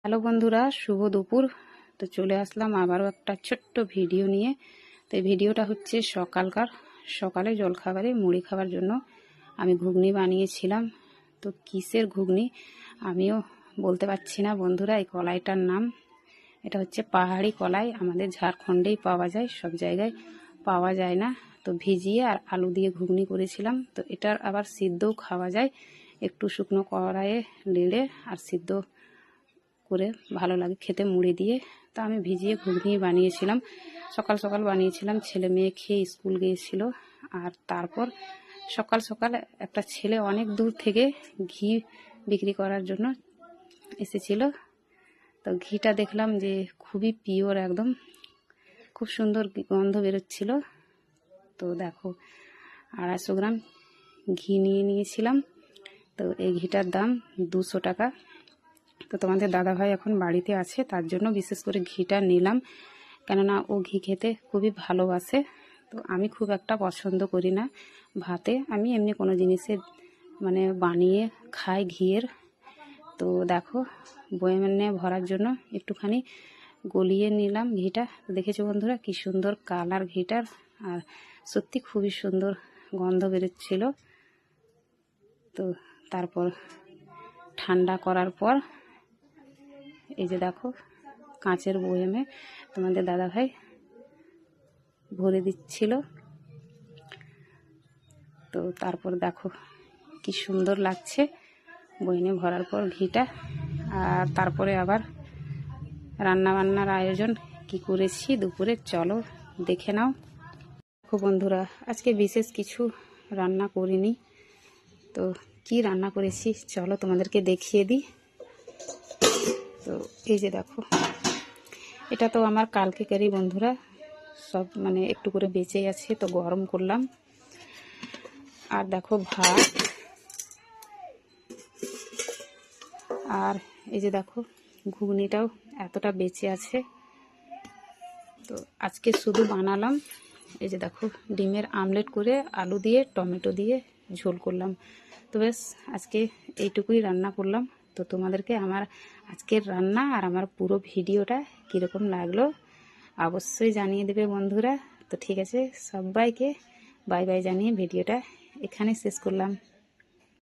Hello বন্ধুরা, শুভ দুপুর। তো চলে আসলাম আবারও একটা ছোট্ট ভিডিও নিয়ে। তো এই ভিডিওটা হচ্ছে সকালে জলখাবারে মুড়ি খাবার জন্য আমি ঘুগনি বানিয়েছিলাম। তো কিসের ঘুগনি আমিও বলতে পারছি না বন্ধুরা। এই কলাইটার নাম, এটা হচ্ছে পাহাড়ি কলাই। আমাদের ঝাড়খণ্ডেই পাওয়া যায়, সব জায়গায় পাওয়া যায় না। তো ভিজিয়ে আর আলু দিয়ে ঘুগনি করেছিলাম। তো এটার আবার সিদ্ধও খাওয়া যায়, একটু শুকনো কড়াইয়ে নেড়ে আর সিদ্ধ করে ভালো লাগে খেতে মুড়ি দিয়ে। তো আমি ভিজিয়ে ঘুগনি বানিয়েছিলাম, সকাল সকাল বানিয়েছিলাম। ছেলে মেয়ে খেয়ে স্কুল গিয়েছিল। আর তারপর সকাল সকাল একটা ছেলে অনেক দূর থেকে ঘি বিক্রি করার জন্য এসেছিল। তো ঘিটা দেখলাম যে খুবই পিওর, একদম খুব সুন্দর গন্ধ বেরোচ্ছিল। তো দেখো 250 গ্রাম ঘি নিয়েছিলাম। তো এই ঘিটার দাম 200 টাকা। তো তোমাদের দাদাভাই এখন বাড়িতে আছে, তার জন্য বিশেষ করে ঘিটা নিলাম, কেননা ও ঘি খেতে খুবই ভালোবাসে। তো আমি খুব একটা পছন্দ করি না ভাতে, আমি এমনি কোনো জিনিসে বানিয়ে খাই ঘিয়ের। তো দেখো বয়ামে ভরার জন্য একটুখানি গলিয়ে নিলাম ঘিটা। দেখেছো বন্ধুরা কি সুন্দর কালার ঘিটার, আর সত্যি খুবই সুন্দর গন্ধ বেরোচ্ছিল। তো তারপর ঠান্ডা করার পর এই যে দেখো কাঁচের বয়ামে তোমাদের দাদাভাই ভরে দিচ্ছিল। তো তারপর দেখো কি সুন্দর লাগছে বয়ামে ভরার পর ঘিটা। আর তারপরে আবার রান্নাবান্নার আয়োজন কি করেছি দুপুরে, চলো দেখে নাও। দেখো বন্ধুরা, আজকে বিশেষ কিছু রান্না করিনি। তো কি রান্না করেছি চলো তোমাদেরকে দেখিয়ে দিই। তো এই যে দেখো, এটা তো আমার কালকেকারই বন্ধুরা, সব একটু করে বেঁচে আছে, তো গরম করলাম। আর দেখো ভাত, আর এই যে দেখো ঘুগনিটাও এতটা বেঁচে আছে। তো আজকে শুধু বানালাম, এই যে দেখো ডিমের আমলেট করে আলু দিয়ে টমেটো দিয়ে ঝোল করলাম। তো বেশ আজকে এইটুকুই রান্না করলাম। তো তোমাদেরকে আমার আজকের রান্না আর আমার পুরো ভিডিওটা কীরকম লাগলো অবশ্যই জানিয়ে দেবে বন্ধুরা। তো ঠিক আছে, সবাইকে বাই বাই জানিয়ে ভিডিওটা এখানে শেষ করলাম।